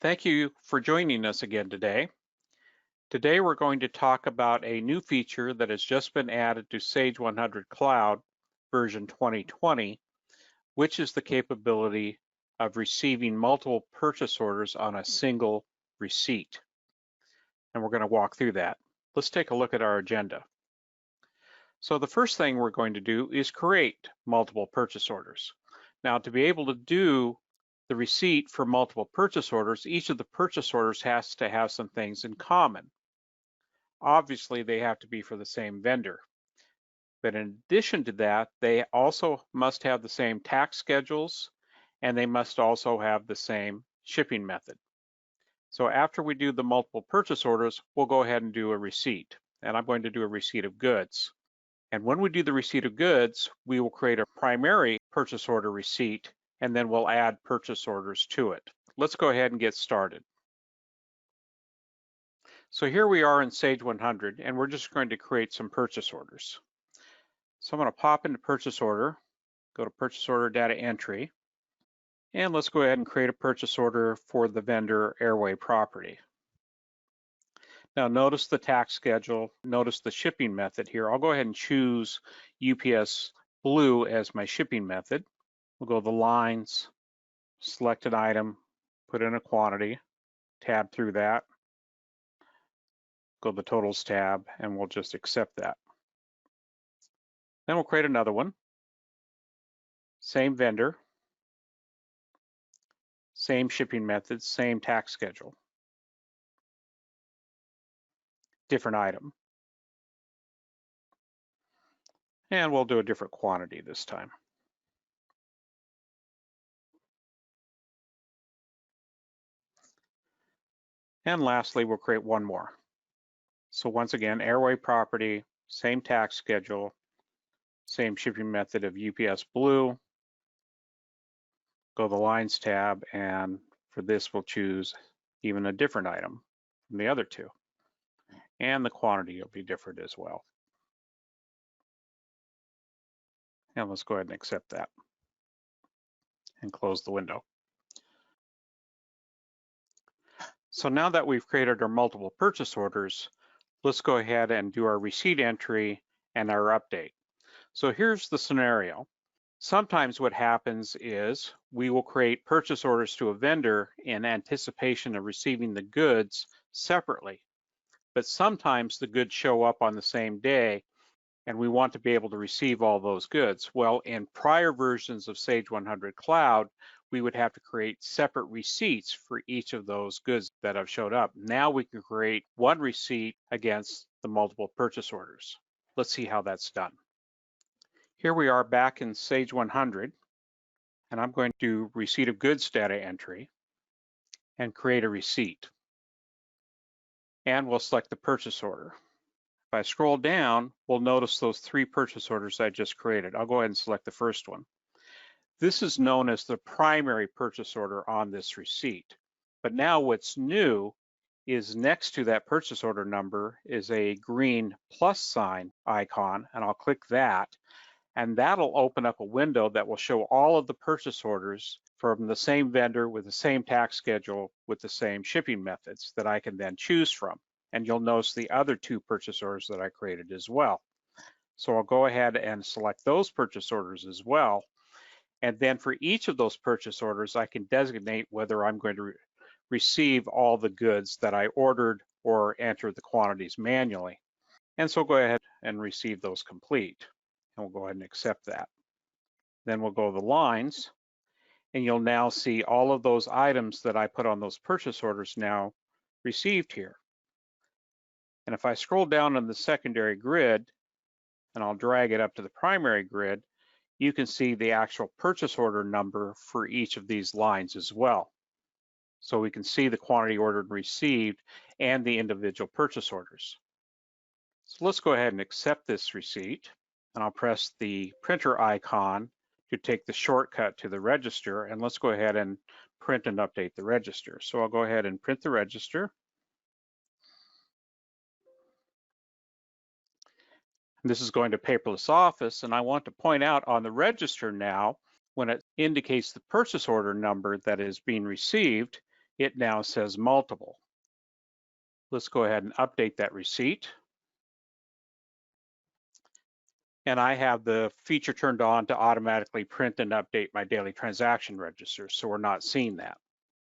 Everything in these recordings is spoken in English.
Thank you for joining us again today. Today we're going to talk about a new feature that has just been added to Sage 100 Cloud version 2020, which is the capability of receiving multiple purchase orders on a single receipt. And we're going to walk through that. Let's take a look at our agenda. So the first thing we're going to do is create multiple purchase orders. Now, to be able to do the receipt for multiple purchase orders, each of the purchase orders has to have some things in common. Obviously, they have to be for the same vendor. But in addition to that, they also must have the same tax schedules, and they must also have the same shipping method. So after we do the multiple purchase orders, we'll go ahead and do a receipt. And I'm going to do a receipt of goods. And when we do the receipt of goods, we will create a primary purchase order receipt, and then we'll add purchase orders to it. Let's go ahead and get started. So here we are in Sage 100, and we're just going to create some purchase orders. So I'm going to pop into purchase order, go to purchase order data entry, and let's go ahead and create a purchase order for the vendor Airway Property. Now notice the tax schedule, notice the shipping method here. I'll go ahead and choose UPS Blue as my shipping method. We'll go to the lines, select an item, put in a quantity, tab through that, go to the totals tab, and we'll just accept that. Then we'll create another one, same vendor, same shipping method, same tax schedule, different item. And we'll do a different quantity this time. And lastly, we'll create one more. So once again, Airway Property, same tax schedule, same shipping method of UPS Blue. Go to the Lines tab, and for this, we'll choose even a different item from the other two. And the quantity will be different as well. And let's go ahead and accept that and close the window. So now that we've created our multiple purchase orders, let's go ahead and do our receipt entry and our update. So here's the scenario. Sometimes what happens is we will create purchase orders to a vendor in anticipation of receiving the goods separately. But sometimes the goods show up on the same day and we want to be able to receive all those goods. Well, in prior versions of Sage 100 Cloud, we would have to create separate receipts for each of those goods that have showed up. Now we can create one receipt against the multiple purchase orders. Let's see how that's done. Here we are back in Sage 100, and I'm going to do receipt of goods data entry and create a receipt. And we'll select the purchase order. If I scroll down, we'll notice those three purchase orders I just created. I'll go ahead and select the first one. This is known as the primary purchase order on this receipt. But now what's new is next to that purchase order number is a green plus sign icon, and I'll click that. And that'll open up a window that will show all of the purchase orders from the same vendor with the same tax schedule with the same shipping methods that I can then choose from. And you'll notice the other two purchase orders that I created as well. So I'll go ahead and select those purchase orders as well. And then for each of those purchase orders, I can designate whether I'm going to receive all the goods that I ordered or enter the quantities manually. And so go ahead and receive those complete. And we'll go ahead and accept that. Then we'll go to the lines, and you'll now see all of those items that I put on those purchase orders now received here. And if I scroll down on the secondary grid, and I'll drag it up to the primary grid, you can see the actual purchase order number for each of these lines as well. So we can see the quantity ordered and received and the individual purchase orders. So let's go ahead and accept this receipt, and I'll press the printer icon to take the shortcut to the register, and let's go ahead and print and update the register. So I'll go ahead and print the register. This is going to paperless office, and I want to point out on the register now, when it indicates the purchase order number that is being received, it now says multiple. Let's go ahead and update that receipt. And I have the feature turned on to automatically print and update my daily transaction register, so we're not seeing that.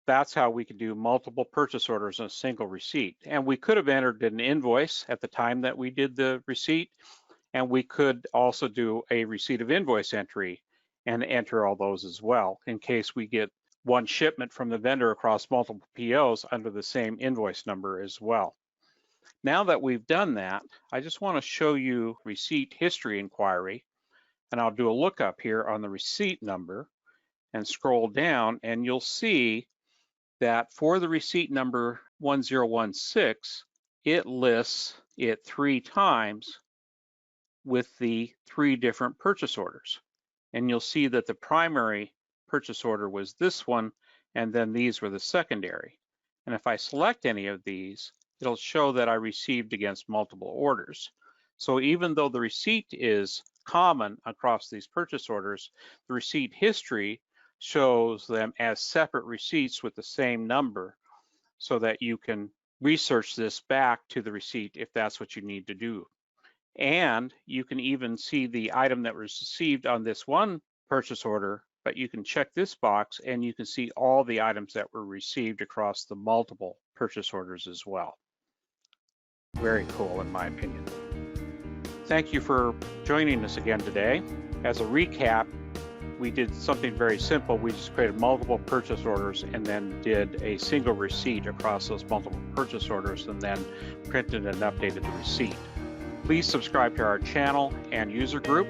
That's how we can do multiple purchase orders in a single receipt. And we could have entered an invoice at the time that we did the receipt, and we could also do a receipt of invoice entry and enter all those as well in case we get one shipment from the vendor across multiple POs under the same invoice number as well. Now that we've done that, I just want to show you receipt history inquiry, and I'll do a lookup here on the receipt number and scroll down, and you'll see that for the receipt number 1016, it lists it 3 times with the 3 different purchase orders. And you'll see that the primary purchase order was this one, and then these were the secondary. And if I select any of these, it'll show that I received against multiple orders. So even though the receipt is common across these purchase orders, the receipt history shows them as separate receipts with the same number so that you can research this back to the receipt if that's what you need to do. And you can even see the item that was received on this one purchase order, but you can check this box and you can see all the items that were received across the multiple purchase orders as well. Very cool in my opinion. Thank you for joining us again today. As a recap, we did something very simple. We just created multiple purchase orders and then did a single receipt across those multiple purchase orders and then printed and updated the receipt. Please subscribe to our channel and user group.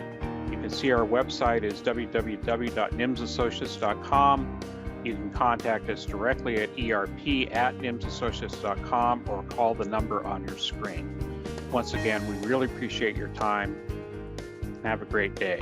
You can see our website is www.nimsassociates.com. You can contact us directly at erp@nimsassociates.com or call the number on your screen. Once again, we really appreciate your time. Have a great day.